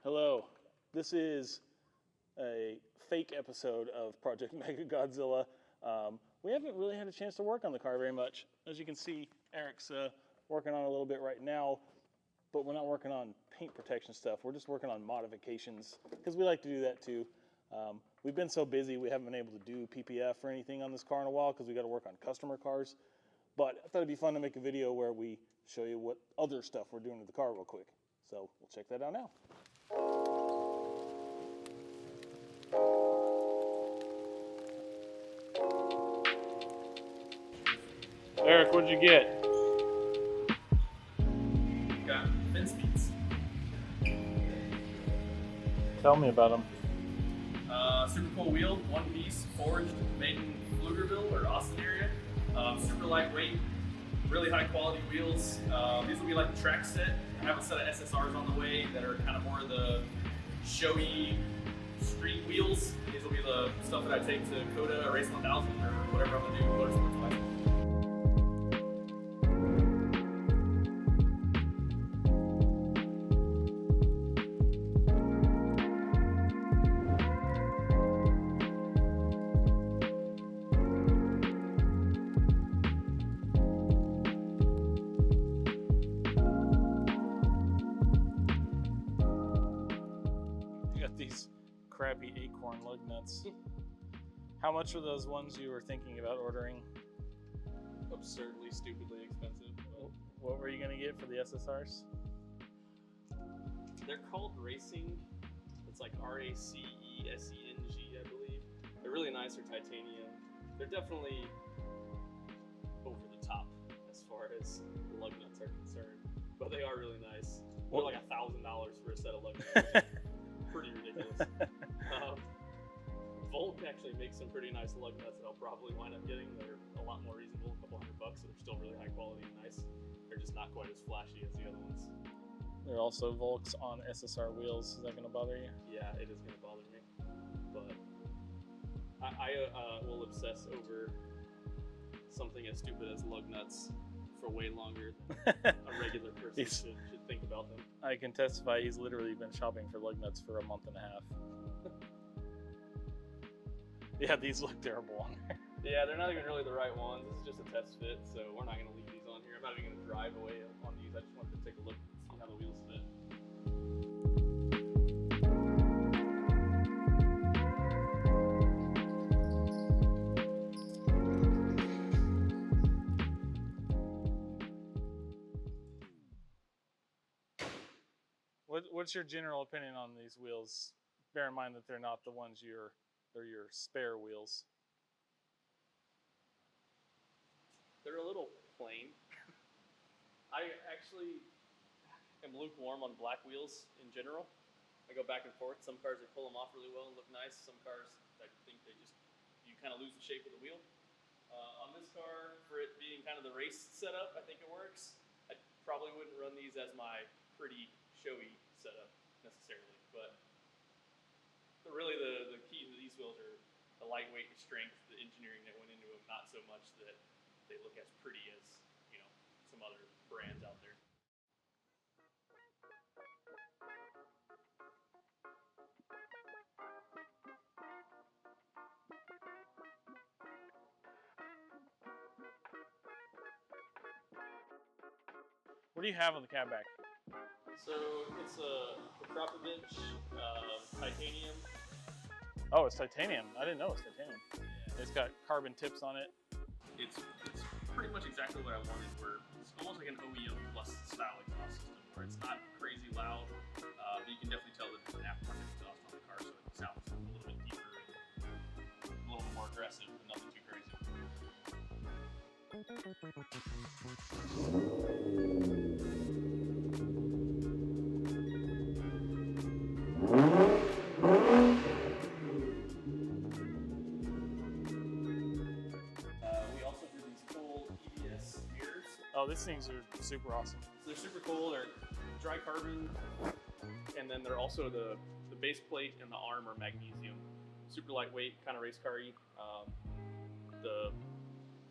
Hello, this is a fake episode of Project Mecha Godzilla. We haven't really had a chance to work on the car very much. As you can see, Eric's working on a little bit right now, but we're not working on paint protection stuff. We're just working on modifications because we like to do that too. We've been so busy we haven't been able to do PPF or anything on this car in a while because we got to work on customer cars. But I thought it'd be fun to make a video where we show you what other stuff we're doing to the car real quick. So we'll check that out now. Eric, what'd you get? Got fence beats. Tell me about them. Super cool wheel, one piece, forged, made in Pflugerville or Austin area. Super lightweight, really high quality wheels. These will be like a track set. I have a set of SSRs on the way that are kind of more the showy street wheels. These will be the stuff that I take to COTA or Race 1000 or whatever I'm gonna do motorsports wise. These crappy acorn lug nuts. How much are those ones you were thinking about ordering? Absurdly, stupidly expensive. What were you gonna get for the SSRs? They're called Racing. It's like R-A-C-E-S-E-N-G, I believe. They're really nice. They're titanium. They're definitely over the top as far as the lug nuts are concerned, but they are really nice. They're like $1,000 for a set of lug nuts. Pretty ridiculous. Volk actually makes some pretty nice lug nuts that I'll probably wind up getting. They're a lot more reasonable, a couple $100 bucks, so they're still really high quality and nice. They're just not quite as flashy as the other ones. There are also Volks on SSR wheels. Is that going to bother you? Yeah, it is going to bother me. But I will obsess over something as stupid as lug nuts for way longer than a regular person should think about them. I can testify he's literally been shopping for lug nuts for a month and a half. Yeah, these look terrible on there. Yeah, they're not even really the right ones. This is just a test fit, so we're not going to leave these on here. I'm not even going to drive away on these. I just wanted to take a look and see how the wheels fit. What's your general opinion on these wheels? Bear in mind that they're not the ones they're your spare wheels. They're a little plain. I actually am lukewarm on black wheels in general. I go back and forth. Some cars they pull them off really well and look nice. Some cars I think you kind of lose the shape of the wheel. On this car, for it being kind of the race setup, I think it works. I probably wouldn't run these as my pretty showy setup necessarily, but really the key to these wheels are the lightweight, the strength, the engineering that went into them, not so much that they look as pretty as, you know, some other brands out there. What do you have on the cab back? So it's a Kropovich titanium. Oh, it's titanium. I didn't know it was titanium. Yeah. It's got carbon tips on it. It's pretty much exactly what I wanted, where it's almost like an OEM plus style exhaust system, where it's not crazy loud, but you can definitely tell that it's an aftermarket exhaust on the car, so it sounds a little bit deeper and a little more aggressive, but nothing too crazy. Oh, these things are super awesome. They're super cool. They're dry carbon, and then they're also the base plate and the arm are magnesium. Super lightweight, kind of race car-y. The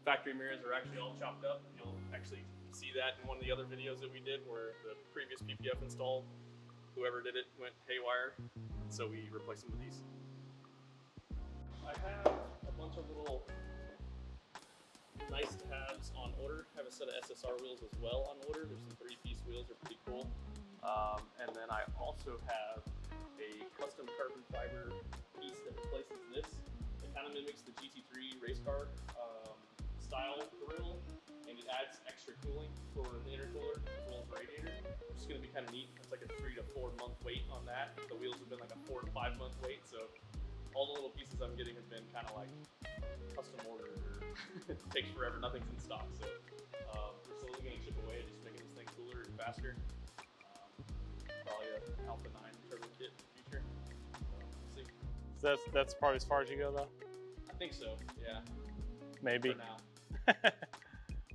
factory mirrors are actually all chopped up. You'll actually see that in one of the other videos that we did where the previous PPF install whoever did it went haywire, so we replaced them with these. I have a bunch of little nice to haves on order. I have a set of SSR wheels as well on order. There's some 3-piece wheels, they're pretty cool. And then I also have a custom carbon fiber piece that replaces this. It kind of mimics the GT3 race car style grill, and it adds extra cooling for the intercooler as well as the radiator, which is going to be kind of neat. It's like a 3 to 4 month wait on that. The wheels have been like a 4 to 5 month wait, so all the little pieces I'm getting have been kind of like custom ordered, or it takes forever, nothing's in stock, so we're slowly going to chip away at just making this thing cooler and faster. Probably an Alpha 9 turbo kit in the future, so we'll see. So that's probably as far as you go, though? I think so, yeah. Maybe. For now.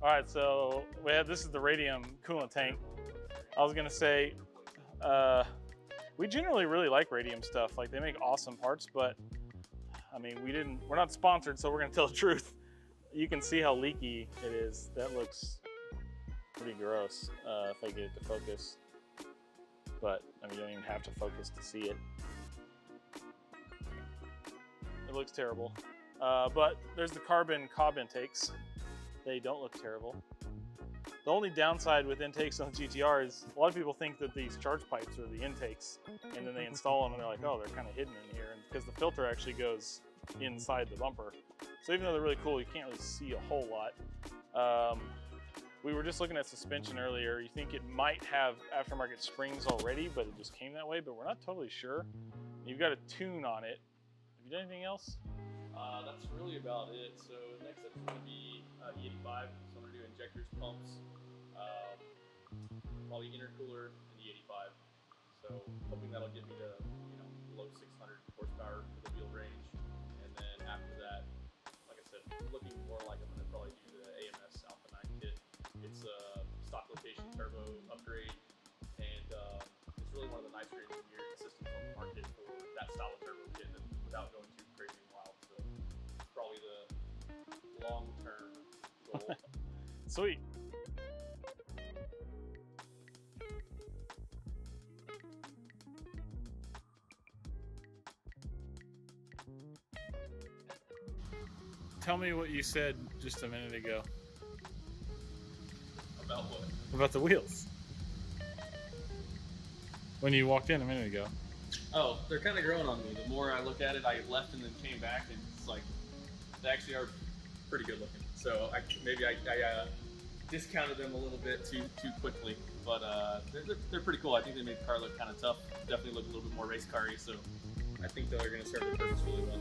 All right, so this is the radium coolant tank. I was gonna say, we generally really like radium stuff. Like, they make awesome parts, but I mean, we're not sponsored, so we're gonna tell the truth. You can see how leaky it is. That looks pretty gross if I get it to focus. But I mean, you don't even have to focus to see it. It looks terrible. But there's the carbon cob intakes. They don't look terrible. The only downside with intakes on the GTR is a lot of people think that these charge pipes are the intakes, and then they install them and they're like, oh, they're kind of hidden in here, and because the filter actually goes inside the bumper. So even though they're really cool, you can't really see a whole lot. We were just looking at suspension earlier. You think it might have aftermarket springs already, but it just came that way, but we're not totally sure. You've got a tune on it. Have you done anything else? That's really about it. So next up is going to be E85. So I'm going to do injectors, pumps, probably intercooler, and the E85. So hoping that'll get me to low 600 horsepower for the wheel range. And then after that, like I said, looking more like I'm going to probably do the AMS Alpha 9 kit. It's a stock location turbo upgrade, and it's really one of the nicer engineered systems on the market for that style of turbo kit, and without going too crazy and wild. So probably the long-term goal. Sweet. Tell me what you said just a minute ago. About what? About the wheels. When you walked in a minute ago. Oh, they're kind of growing on me. The more I look at it, I left and then came back, and it's like, they actually are pretty good looking. So maybe I discounted them a little bit too quickly, but they're pretty cool. I think they made the car look kind of tough. Definitely look a little bit more race car-y, so I think they're going to serve their purpose really well.